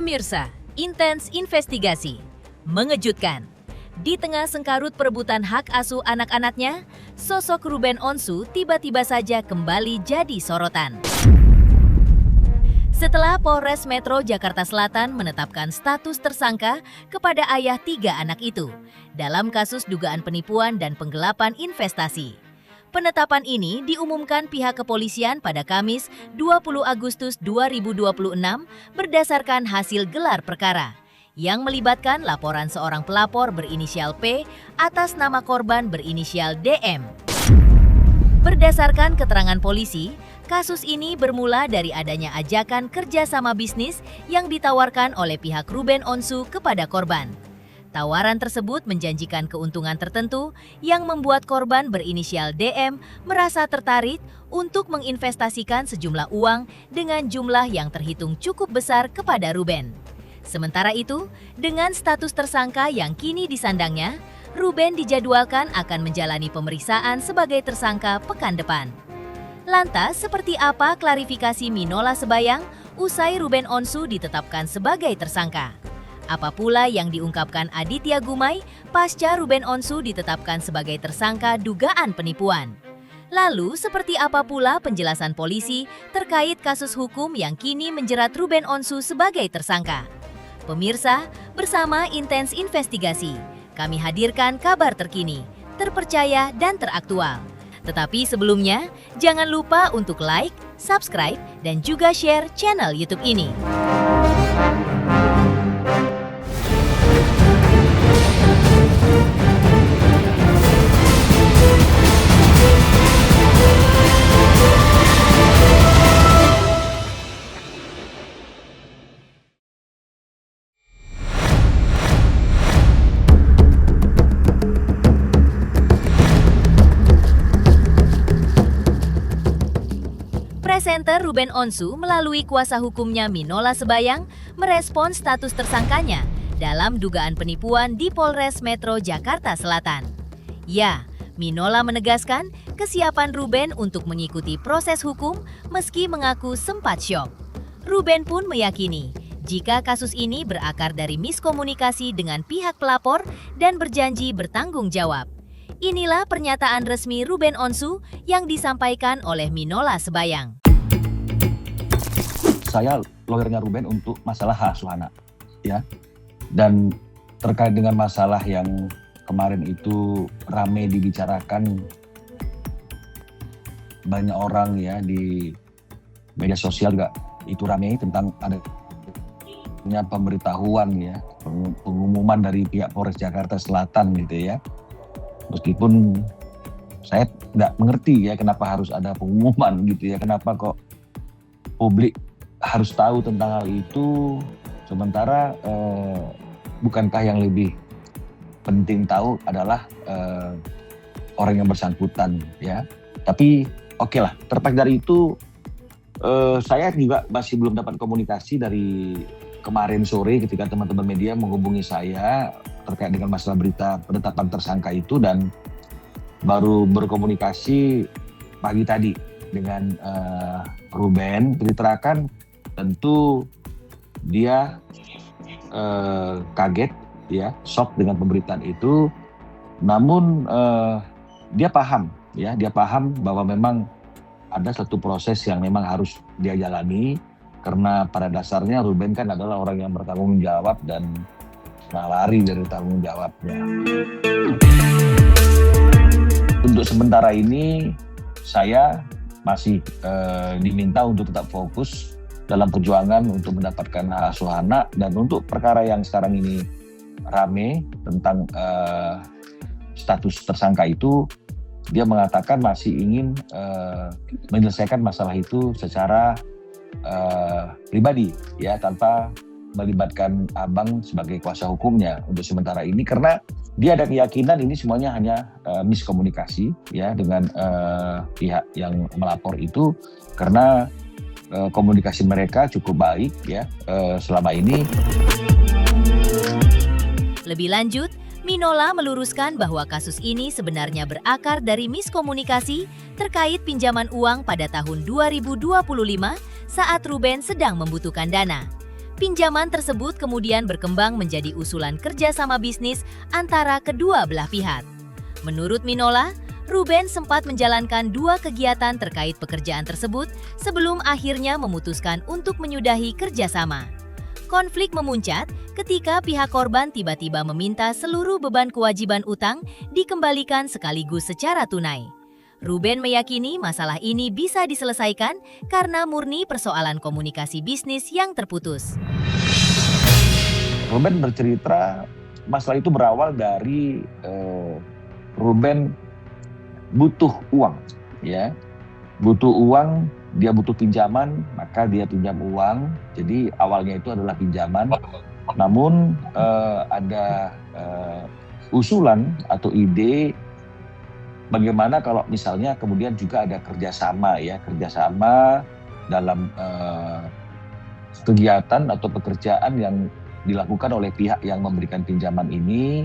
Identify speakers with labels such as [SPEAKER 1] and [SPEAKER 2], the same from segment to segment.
[SPEAKER 1] Pemirsa, intens investigasi. Mengejutkan. Di tengah sengkarut perebutan hak asuh anak-anaknya, sosok Ruben Onsu tiba-tiba saja kembali jadi sorotan. Setelah Polres Metro Jakarta Selatan menetapkan status tersangka kepada ayah 3 anak itu dalam kasus dugaan penipuan dan penggelapan investasi. Penetapan ini diumumkan pihak kepolisian pada Kamis 20 Agustus 2026 berdasarkan hasil gelar perkara yang melibatkan laporan seorang pelapor berinisial P atas nama korban berinisial DM. Berdasarkan keterangan polisi, kasus ini bermula dari adanya ajakan kerjasama bisnis yang ditawarkan oleh pihak Ruben Onsu kepada korban. Tawaran tersebut menjanjikan keuntungan tertentu yang membuat korban berinisial DM merasa tertarik untuk menginvestasikan sejumlah uang dengan jumlah yang terhitung cukup besar kepada Ruben. Sementara itu, dengan status tersangka yang kini disandangnya, Ruben dijadwalkan akan menjalani pemeriksaan sebagai tersangka pekan depan. Lantas, seperti apa klarifikasi Minola Sebayang usai Ruben Onsu ditetapkan sebagai tersangka? Apa pula yang diungkapkan Aditya Gumai pasca Ruben Onsu ditetapkan sebagai tersangka dugaan penipuan? Lalu, seperti apa pula penjelasan polisi terkait kasus hukum yang kini menjerat Ruben Onsu sebagai tersangka? Pemirsa, bersama Intens Investigasi, kami hadirkan kabar terkini, terpercaya dan teraktual. Tetapi sebelumnya, jangan lupa untuk like, subscribe, dan juga share channel YouTube ini. Presenter Ruben Onsu melalui kuasa hukumnya Minola Sebayang merespon status tersangkanya dalam dugaan penipuan di Polres Metro Jakarta Selatan. Ya, Minola menegaskan kesiapan Ruben untuk mengikuti proses hukum meski mengaku sempat syok. Ruben pun meyakini jika kasus ini berakar dari miskomunikasi dengan pihak pelapor dan berjanji bertanggung jawab. Inilah pernyataan resmi Ruben Onsu yang disampaikan oleh Minola Sebayang.
[SPEAKER 2] Saya lawyernya Ruben untuk masalah hak asuh anak, ya. Dan terkait dengan masalah yang kemarin itu ramai dibicarakan banyak orang ya di media sosial juga itu ramai tentang adanya pemberitahuan ya, pengumuman dari pihak Polres Jakarta Selatan gitu ya. Meskipun saya tidak mengerti ya kenapa harus ada pengumuman gitu ya, kenapa kok publik harus tahu tentang hal itu, sementara bukankah yang lebih penting tahu adalah orang yang bersangkutan ya. Tapi oke lah, terlepas dari itu saya juga masih belum dapat komunikasi dari kemarin sore ketika teman-teman media menghubungi saya terkait dengan masalah berita penetapan tersangka itu, dan baru berkomunikasi pagi tadi dengan Ruben. Diceritakan tentu dia kaget ya, shock dengan pemberitaan itu. Namun dia paham bahwa memang ada satu proses yang memang harus dia jalani, karena pada dasarnya Ruben kan adalah orang yang bertanggung jawab dan lari dari tanggung jawabnya. Untuk sementara ini saya masih diminta untuk tetap fokus dalam perjuangan untuk mendapatkan hak asuh anak, dan untuk perkara yang sekarang ini rame tentang status tersangka itu, dia mengatakan masih ingin menyelesaikan masalah itu secara pribadi ya, tanpa melibatkan abang sebagai kuasa hukumnya untuk sementara ini, karena dia ada keyakinan ini semuanya hanya miskomunikasi ya dengan pihak yang melapor itu, karena komunikasi mereka cukup baik ya selama ini.
[SPEAKER 1] Lebih lanjut, Minola meluruskan bahwa kasus ini sebenarnya berakar dari miskomunikasi terkait pinjaman uang pada tahun 2025 saat Ruben sedang membutuhkan dana. Pinjaman tersebut kemudian berkembang menjadi usulan kerjasama bisnis antara kedua belah pihak. Menurut Minola, Ruben sempat menjalankan 2 kegiatan terkait pekerjaan tersebut sebelum akhirnya memutuskan untuk menyudahi kerjasama. Konflik memuncak ketika pihak korban tiba-tiba meminta seluruh beban kewajiban utang dikembalikan sekaligus secara tunai. Ruben meyakini masalah ini bisa diselesaikan karena murni persoalan komunikasi bisnis yang terputus.
[SPEAKER 2] Ruben bercerita masalah itu berawal dari Ruben butuh uang, ya, butuh uang, dia butuh pinjaman, maka dia pinjam uang. Jadi awalnya itu adalah pinjaman, namun ada usulan atau ide bagaimana kalau misalnya kemudian juga ada kerjasama dalam kegiatan atau pekerjaan yang dilakukan oleh pihak yang memberikan pinjaman ini,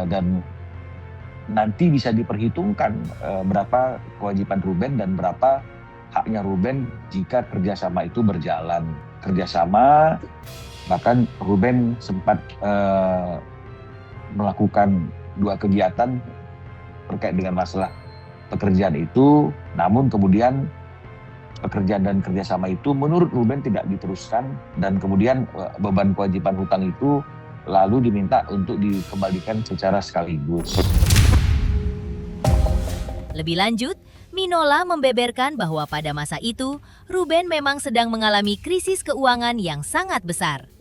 [SPEAKER 2] dan nanti bisa diperhitungkan berapa kewajiban Ruben dan berapa haknya Ruben jika kerjasama itu berjalan. Kerjasama, bahkan Ruben sempat melakukan 2 kegiatan terkait dengan masalah pekerjaan itu, namun kemudian pekerjaan dan kerjasama itu menurut Ruben tidak diteruskan, dan kemudian beban kewajiban hutang itu lalu diminta untuk dikembalikan secara sekaligus.
[SPEAKER 1] Lebih lanjut, Minola membeberkan bahwa pada masa itu, Ruben memang sedang mengalami krisis keuangan yang sangat besar.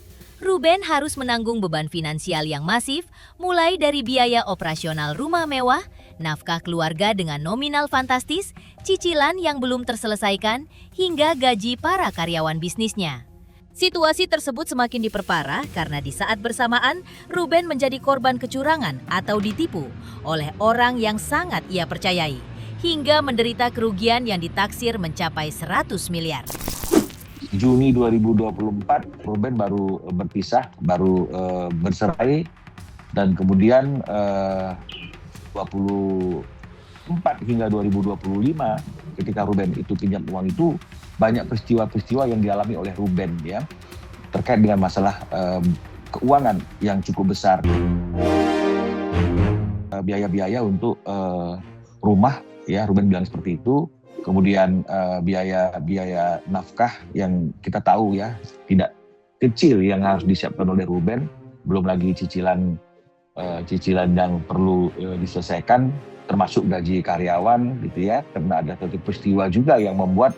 [SPEAKER 1] Ruben harus menanggung beban finansial yang masif, mulai dari biaya operasional rumah mewah, nafkah keluarga dengan nominal fantastis, cicilan yang belum terselesaikan, hingga gaji para karyawan bisnisnya. Situasi tersebut semakin diperparah karena di saat bersamaan, Ruben menjadi korban kecurangan atau ditipu oleh orang yang sangat ia percayai, hingga menderita kerugian yang ditaksir mencapai 100 miliar.
[SPEAKER 2] Juni 2024, Ruben baru berpisah, baru bercerai, dan kemudian 24 hingga 2025 ketika Ruben itu pinjam uang itu banyak peristiwa-peristiwa yang dialami oleh Ruben, ya, terkait dengan masalah keuangan yang cukup besar, biaya-biaya untuk rumah, ya, Ruben bilang seperti itu. Kemudian biaya nafkah yang kita tahu, ya, tidak kecil yang harus disiapkan oleh Ruben, belum lagi cicilan yang perlu diselesaikan, termasuk gaji karyawan, gitu ya, karena ada satu peristiwa juga yang membuat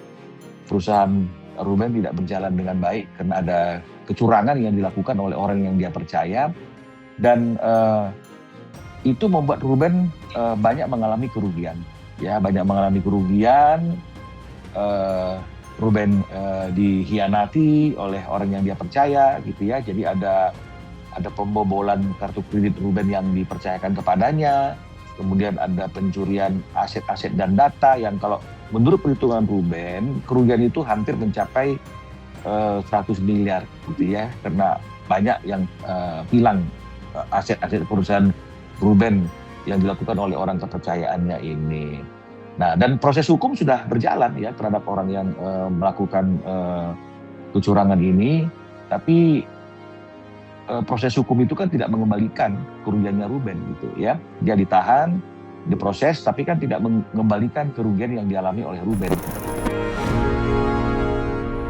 [SPEAKER 2] perusahaan Ruben tidak berjalan dengan baik karena ada kecurangan yang dilakukan oleh orang yang dia percaya, dan itu membuat Ruben banyak mengalami kerugian. Ya, banyak mengalami kerugian. Ruben dihianati oleh orang yang dia percaya, gitu ya. Jadi ada pembobolan kartu kredit Ruben yang dipercayakan kepadanya. Kemudian ada pencurian aset-aset dan data yang kalau menurut perhitungan Ruben, kerugian itu hampir mencapai 100 miliar, gitu ya. Karena banyak yang hilang aset-aset perusahaan Ruben yang dilakukan oleh orang kepercayaannya ini. Nah, dan proses hukum sudah berjalan, ya, terhadap orang yang melakukan kecurangan ini, tapi proses hukum itu kan tidak mengembalikan kerugiannya Ruben, gitu ya. Dia ditahan, diproses, tapi kan tidak mengembalikan kerugian yang dialami oleh Ruben.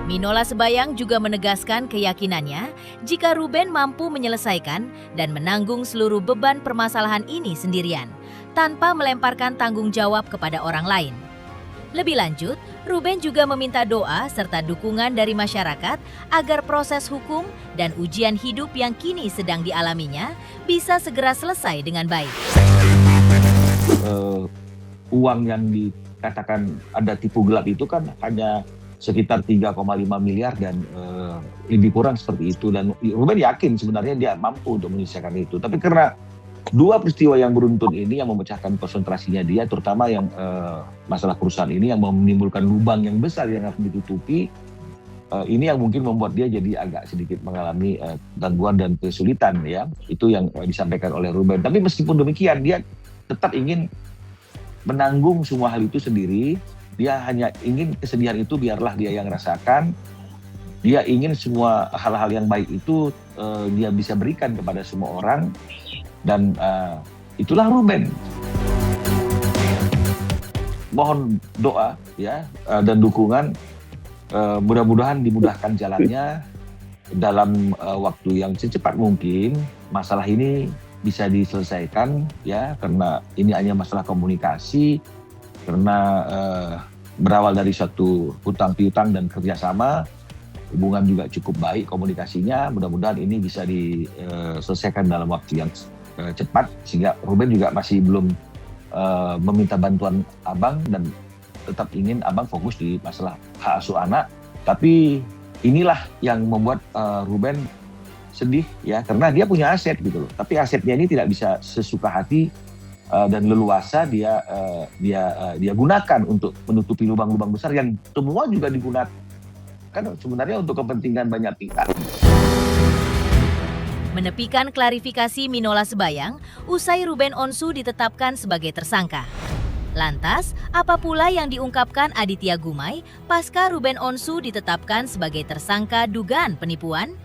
[SPEAKER 1] Minola Sebayang juga menegaskan keyakinannya jika Ruben mampu menyelesaikan dan menanggung seluruh beban permasalahan ini sendirian, tanpa melemparkan tanggung jawab kepada orang lain. Lebih lanjut, Ruben juga meminta doa serta dukungan dari masyarakat agar proses hukum dan ujian hidup yang kini sedang dialaminya bisa segera selesai dengan baik.
[SPEAKER 2] Uang yang dikatakan ada tipu gelap itu kan hanya sekitar 3,5 miliar dan lebih kurang seperti itu, dan Ruben yakin sebenarnya dia mampu untuk menyelesaikan itu, tapi karena 2 peristiwa yang beruntun ini yang memecahkan konsentrasinya dia, terutama yang masalah perusahaan ini yang menimbulkan lubang yang besar yang harus ditutupi, ini yang mungkin membuat dia jadi agak sedikit mengalami gangguan dan kesulitan, ya. Itu yang disampaikan oleh Ruben. Tapi meskipun demikian, dia tetap ingin menanggung semua hal itu sendiri. Dia hanya ingin kesedihan itu biarlah dia yang rasakan. dia ingin semua hal-hal yang baik itu dia bisa berikan kepada semua orang, dan itulah Ruben. Mohon doa ya dan dukungan, mudah-mudahan dimudahkan jalannya dalam waktu yang secepat mungkin. Masalah ini bisa diselesaikan ya, karena ini hanya masalah komunikasi, karena berawal dari suatu hutang piutang dan kerjasama. Hubungan juga cukup baik komunikasinya, mudah-mudahan ini bisa diselesaikan dalam waktu yang cepat, sehingga Ruben juga masih belum meminta bantuan abang dan tetap ingin abang fokus di masalah hak asuh anak. Tapi inilah yang membuat Ruben sedih ya, karena dia punya aset gitu loh, tapi asetnya ini tidak bisa sesuka hati dan leluasa dia gunakan untuk menutupi lubang-lubang besar yang semua juga digunakan sebenarnya untuk kepentingan banyak pihak.
[SPEAKER 1] Menepikan klarifikasi Minola Sebayang, usai Ruben Onsu ditetapkan sebagai tersangka. Lantas, apa pula yang diungkapkan Aditya Gumai pasca Ruben Onsu ditetapkan sebagai tersangka dugaan penipuan?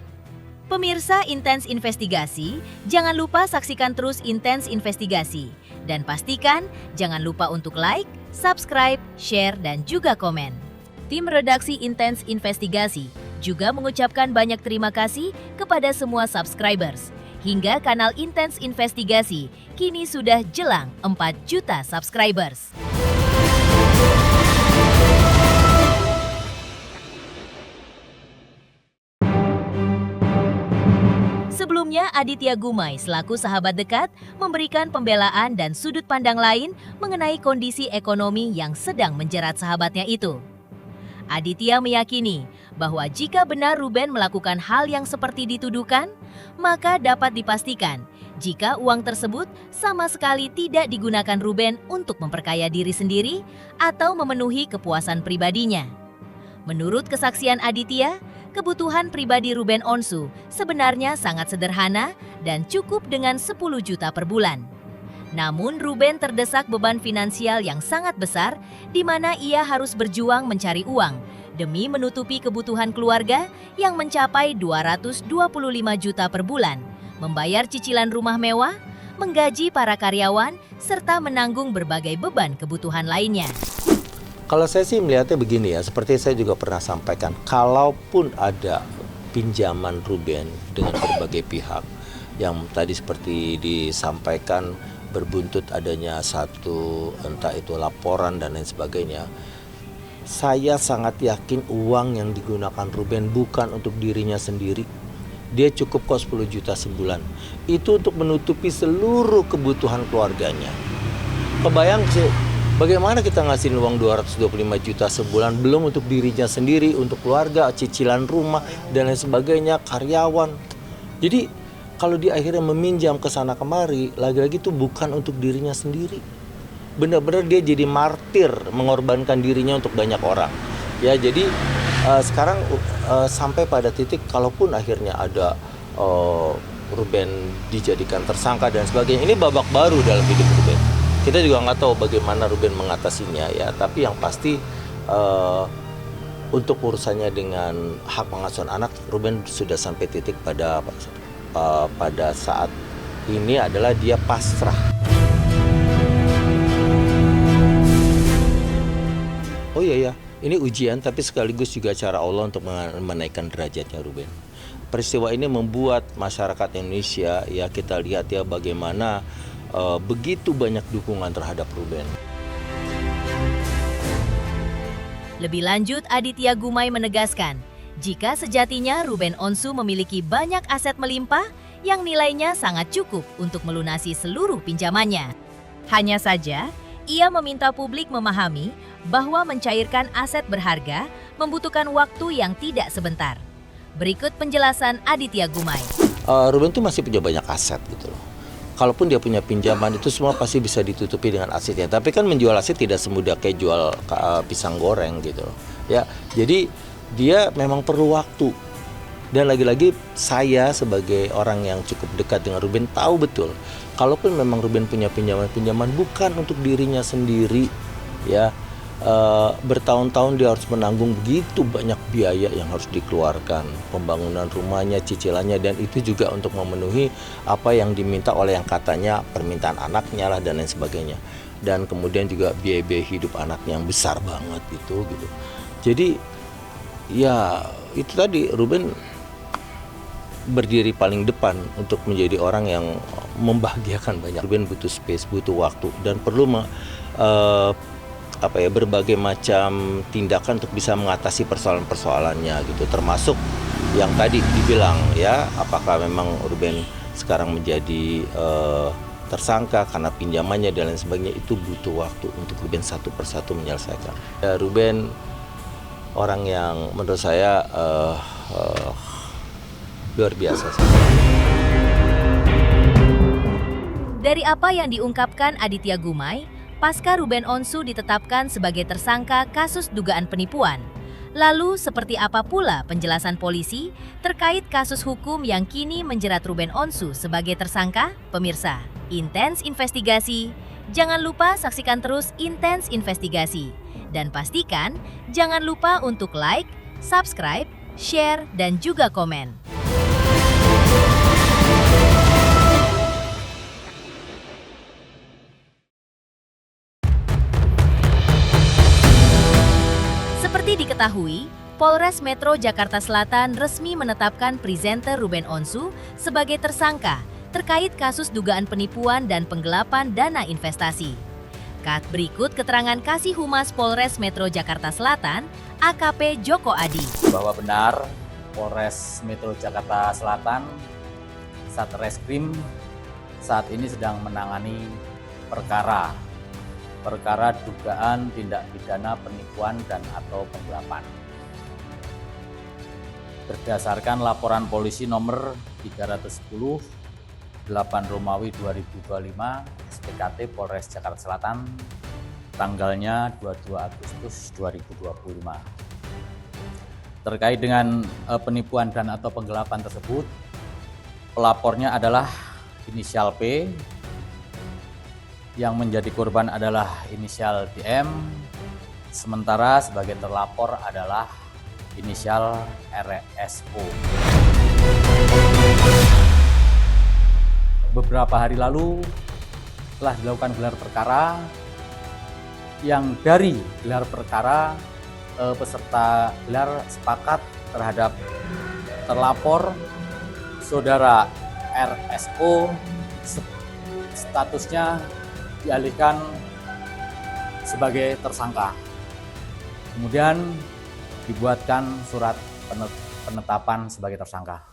[SPEAKER 1] Pemirsa Intens Investigasi, jangan lupa saksikan terus Intens Investigasi. Dan pastikan jangan lupa untuk like, subscribe, share, dan juga komen. Tim redaksi Intens Investigasi juga mengucapkan banyak terima kasih kepada semua subscribers. Hingga kanal Intens Investigasi kini sudah jelang 4 juta subscribers. Sebelumnya, Aditya Gumai selaku sahabat dekat memberikan pembelaan dan sudut pandang lain mengenai kondisi ekonomi yang sedang menjerat sahabatnya itu. Aditya meyakini bahwa jika benar Ruben melakukan hal yang seperti dituduhkan, maka dapat dipastikan jika uang tersebut sama sekali tidak digunakan Ruben untuk memperkaya diri sendiri atau memenuhi kepuasan pribadinya. Menurut kesaksian Aditya, kebutuhan pribadi Ruben Onsu sebenarnya sangat sederhana dan cukup dengan 10 juta per bulan. Namun Ruben terdesak beban finansial yang sangat besar di mana ia harus berjuang mencari uang demi menutupi kebutuhan keluarga yang mencapai 225 juta per bulan, membayar cicilan rumah mewah, menggaji para karyawan, serta menanggung berbagai beban kebutuhan lainnya.
[SPEAKER 3] Kalau saya sih melihatnya begini ya, seperti saya juga pernah sampaikan, kalaupun ada pinjaman Ruben dengan berbagai pihak, yang tadi seperti disampaikan berbuntut adanya satu entah itu laporan dan lain sebagainya, saya sangat yakin uang yang digunakan Ruben bukan untuk dirinya sendiri. Dia cukup kok 10 juta sebulan. Itu untuk menutupi seluruh kebutuhan keluarganya. Kebayang sih, bagaimana kita ngasihin uang 225 juta sebulan belum untuk dirinya sendiri, untuk keluarga, cicilan rumah dan lain sebagainya, karyawan. Jadi kalau dia akhirnya meminjam ke sana kemari, lagi-lagi itu bukan untuk dirinya sendiri. Benar-benar dia jadi martir, mengorbankan dirinya untuk banyak orang. Ya, jadi sekarang sampai pada titik kalaupun akhirnya ada Ruben dijadikan tersangka dan sebagainya, ini babak baru dalam hidup Ruben. Kita juga nggak tahu bagaimana Ruben mengatasinya ya, tapi yang pasti untuk urusannya dengan hak pengasuhan anak, Ruben sudah sampai titik pada saat ini adalah dia pasrah. Oh iya ya, ini ujian tapi sekaligus juga cara Allah untuk menaikkan derajatnya Ruben. Peristiwa ini membuat masyarakat Indonesia ya, kita lihat ya bagaimana begitu banyak dukungan terhadap Ruben.
[SPEAKER 1] Lebih lanjut, Aditya Gumai menegaskan, jika sejatinya Ruben Onsu memiliki banyak aset melimpah yang nilainya sangat cukup untuk melunasi seluruh pinjamannya. Hanya saja, ia meminta publik memahami bahwa mencairkan aset berharga membutuhkan waktu yang tidak sebentar. Berikut penjelasan Aditya Gumai.
[SPEAKER 3] Ruben tuh masih punya banyak aset gitu loh. Kalaupun dia punya pinjaman itu semua pasti bisa ditutupi dengan asetnya. Tapi kan menjual aset tidak semudah kayak jual pisang goreng gitu loh. Ya, jadi dia memang perlu waktu. Dan lagi-lagi saya sebagai orang yang cukup dekat dengan Ruben tahu betul, kalaupun memang Ruben punya pinjaman-pinjaman bukan untuk dirinya sendiri, ya, bertahun-tahun dia harus menanggung begitu banyak biaya yang harus dikeluarkan, pembangunan rumahnya, cicilannya, dan itu juga untuk memenuhi apa yang diminta oleh yang katanya permintaan anaknya lah dan lain sebagainya. Dan kemudian juga biaya-biaya hidup anaknya yang besar banget gitu. Jadi ya itu tadi, Ruben berdiri paling depan untuk menjadi orang yang membahagiakan banyak. Ruben butuh space, butuh waktu, dan perlu berbagai macam tindakan untuk bisa mengatasi persoalan-persoalannya gitu, termasuk yang tadi dibilang ya, apakah memang Ruben sekarang menjadi tersangka karena pinjamannya dan lain sebagainya, itu butuh waktu untuk Ruben satu persatu menyelesaikan. Ya, Ruben orang yang menurut saya luar biasa sih.
[SPEAKER 1] Dari apa yang diungkapkan Aditya Gumai, pasca Ruben Onsu ditetapkan sebagai tersangka kasus dugaan penipuan. Lalu, seperti apa pula penjelasan polisi terkait kasus hukum yang kini menjerat Ruben Onsu sebagai tersangka? Pemirsa, Intens Investigasi. Jangan lupa saksikan terus Intens Investigasi. Dan pastikan jangan lupa untuk like, subscribe, share, dan juga komen. Seperti diketahui, Polres Metro Jakarta Selatan resmi menetapkan presenter Ruben Onsu sebagai tersangka terkait kasus dugaan penipuan dan penggelapan dana investasi. Berikut keterangan Kasih Humas Polres Metro Jakarta Selatan, AKP Joko Adi.
[SPEAKER 4] Bahwa benar Polres Metro Jakarta Selatan, Satreskrim saat ini sedang menangani perkara dugaan tindak pidana penipuan dan atau penggelapan. Berdasarkan laporan polisi nomor 310 8 Romawi 2025 SPKT Polres Jakarta Selatan tanggalnya 22 Agustus 2025. Terkait dengan penipuan dan atau penggelapan tersebut, pelapornya adalah inisial P, yang menjadi korban adalah inisial DM, sementara sebagai terlapor adalah inisial RSO. Beberapa hari lalu telah dilakukan gelar perkara, yang dari gelar perkara peserta gelar sepakat terhadap terlapor saudara RSO statusnya dialihkan sebagai tersangka. Kemudian dibuatkan surat penetapan sebagai tersangka.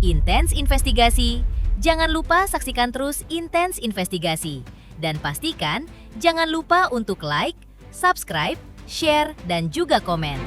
[SPEAKER 1] Intens Investigasi. Jangan lupa saksikan terus Intens Investigasi. Dan pastikan jangan lupa untuk like, subscribe, share, dan juga komen.